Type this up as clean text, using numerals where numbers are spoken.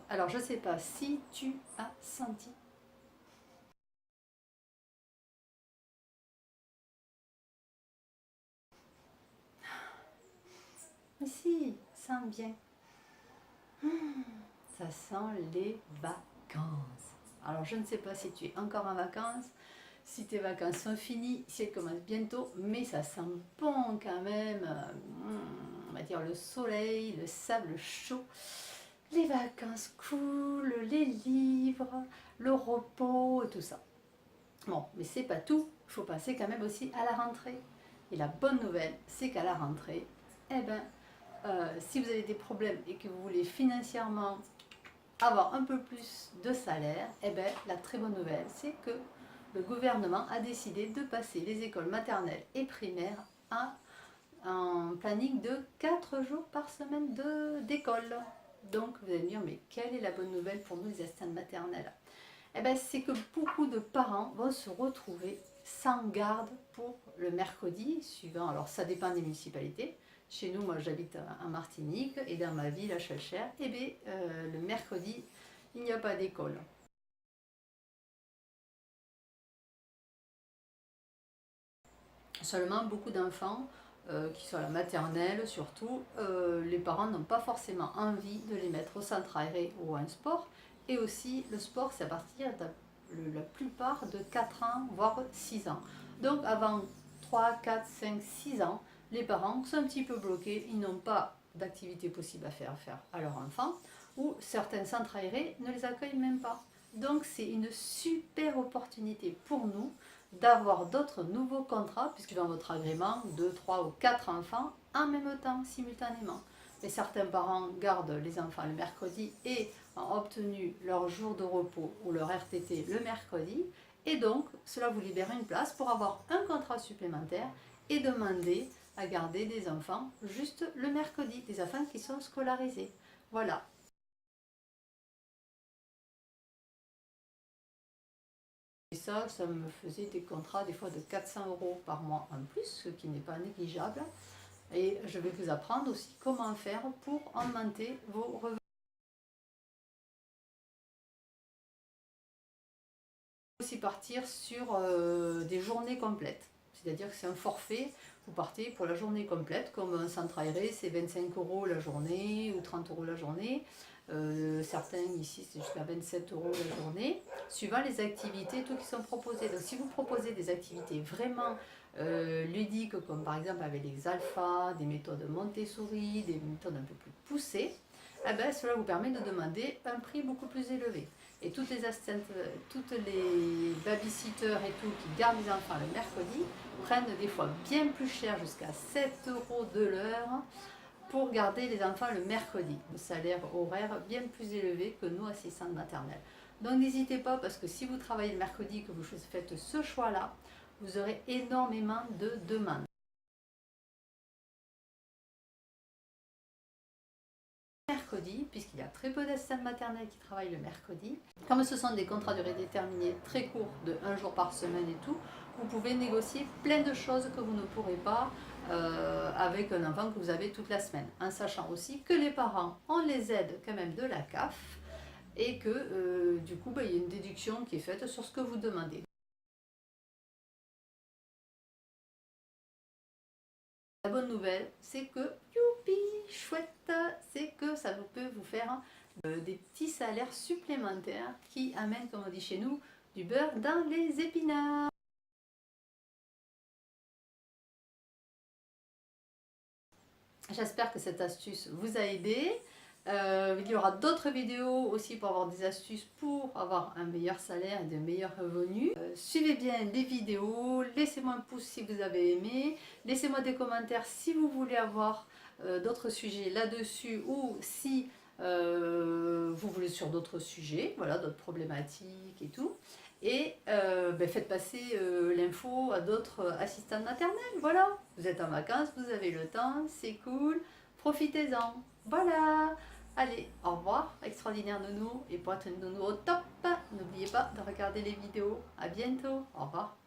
Alors je ne sais pas si tu as senti. Mais si, sens bien. Ça sent les vacances. Alors je ne sais pas si tu es encore en vacances, si tes vacances sont finies, si elles commencent bientôt, mais ça sent bon quand même. On va dire le soleil, le sable chaud, les vacances cool, les livres, le repos et tout ça. Bon, mais c'est pas tout, il faut passer quand même aussi à la rentrée. Et la bonne nouvelle, c'est qu'à la rentrée, eh ben, si vous avez des problèmes et que vous voulez financièrement avoir un peu plus de salaire, eh ben, la très bonne nouvelle, c'est que le gouvernement a décidé de passer les écoles maternelles et primaires à un planning de 4 jours par semaine d'école. Donc vous allez me dire, mais quelle est la bonne nouvelle pour nous les assistantes maternelles? Eh ben, c'est que beaucoup de parents vont se retrouver sans garde pour le mercredi suivant. Alors ça dépend des municipalités. Chez nous, moi j'habite en Martinique et dans ma ville à Chalchères, eh bien, le mercredi, il n'y a pas d'école. Seulement, beaucoup d'enfants qui sont à la maternelle surtout, les parents n'ont pas forcément envie de les mettre au centre aéré ou à un sport. Et aussi, le sport, c'est à partir de la plupart de 4 ans, voire 6 ans. Donc avant 3, 4, 5, 6 ans, les parents sont un petit peu bloqués, ils n'ont pas d'activité possible à faire à leur enfant, ou certains centres aérés ne les accueillent même pas. Donc c'est une super opportunité pour nous d'avoir d'autres nouveaux contrats, puisque dans votre agrément, 2, 3 ou 4 enfants en même temps, simultanément. Mais certains parents gardent les enfants le mercredi et ont obtenu leur jour de repos ou leur RTT le mercredi, et donc cela vous libère une place pour avoir un contrat supplémentaire et demander à garder des enfants juste le mercredi, des enfants qui sont scolarisés. Voilà. Et ça me faisait des contrats des fois de 400 € par mois en plus, ce qui n'est pas négligeable. Et je vais vous apprendre aussi comment faire pour augmenter vos revenus. Aussi partir sur des journées complètes. C'est-à-dire que c'est un forfait, vous partez pour la journée complète, comme un centre aéré, c'est 25 € la journée ou 30 € la journée. Certains ici c'est jusqu'à 27 € la journée, suivant les activités tout qui sont proposées. Donc si vous proposez des activités vraiment ludiques, comme par exemple avec les alphas, des méthodes Montessori, des méthodes un peu plus poussées, eh ben, cela vous permet de demander un prix beaucoup plus élevé. Et toutes les assistantes, toutes les babysitters et tout qui gardent les enfants le mercredi prennent des fois bien plus cher, jusqu'à 7 € de l'heure, pour garder les enfants le mercredi. Le salaire horaire bien plus élevé que nous, assistantes maternelles. Donc n'hésitez pas, parce que si vous travaillez le mercredi, que vous faites ce choix-là, vous aurez énormément de demandes. Mercredi, puisqu'il y a très peu d'assistantes maternelles qui travaillent le mercredi. Comme ce sont des contrats durée déterminée très courts, de 1 jour par semaine et tout, vous pouvez négocier plein de choses que vous ne pourrez pas avec un enfant que vous avez toute la semaine. En sachant aussi que les parents, on les aide quand même de la CAF et que du coup, il y a une déduction qui est faite sur ce que vous demandez. La bonne nouvelle, c'est que, youpi, chouette, c'est que ça peut vous faire des petits salaires supplémentaires qui amènent, comme on dit chez nous, du beurre dans les épinards. J'espère que cette astuce vous a aidé. Il y aura d'autres vidéos aussi pour avoir des astuces pour avoir un meilleur salaire et de meilleurs revenus. Suivez bien les vidéos, laissez-moi un pouce si vous avez aimé, laissez-moi des commentaires si vous voulez avoir d'autres sujets là-dessus, ou si vous voulez sur d'autres sujets, voilà, d'autres problématiques et tout. Et faites passer l'info à d'autres assistantes maternelles. Voilà, vous êtes en vacances, vous avez le temps, c'est cool, profitez-en. Voilà, allez, au revoir, extraordinaire nounou, et pour être une nounou au top, n'oubliez pas de regarder les vidéos. À bientôt, au revoir.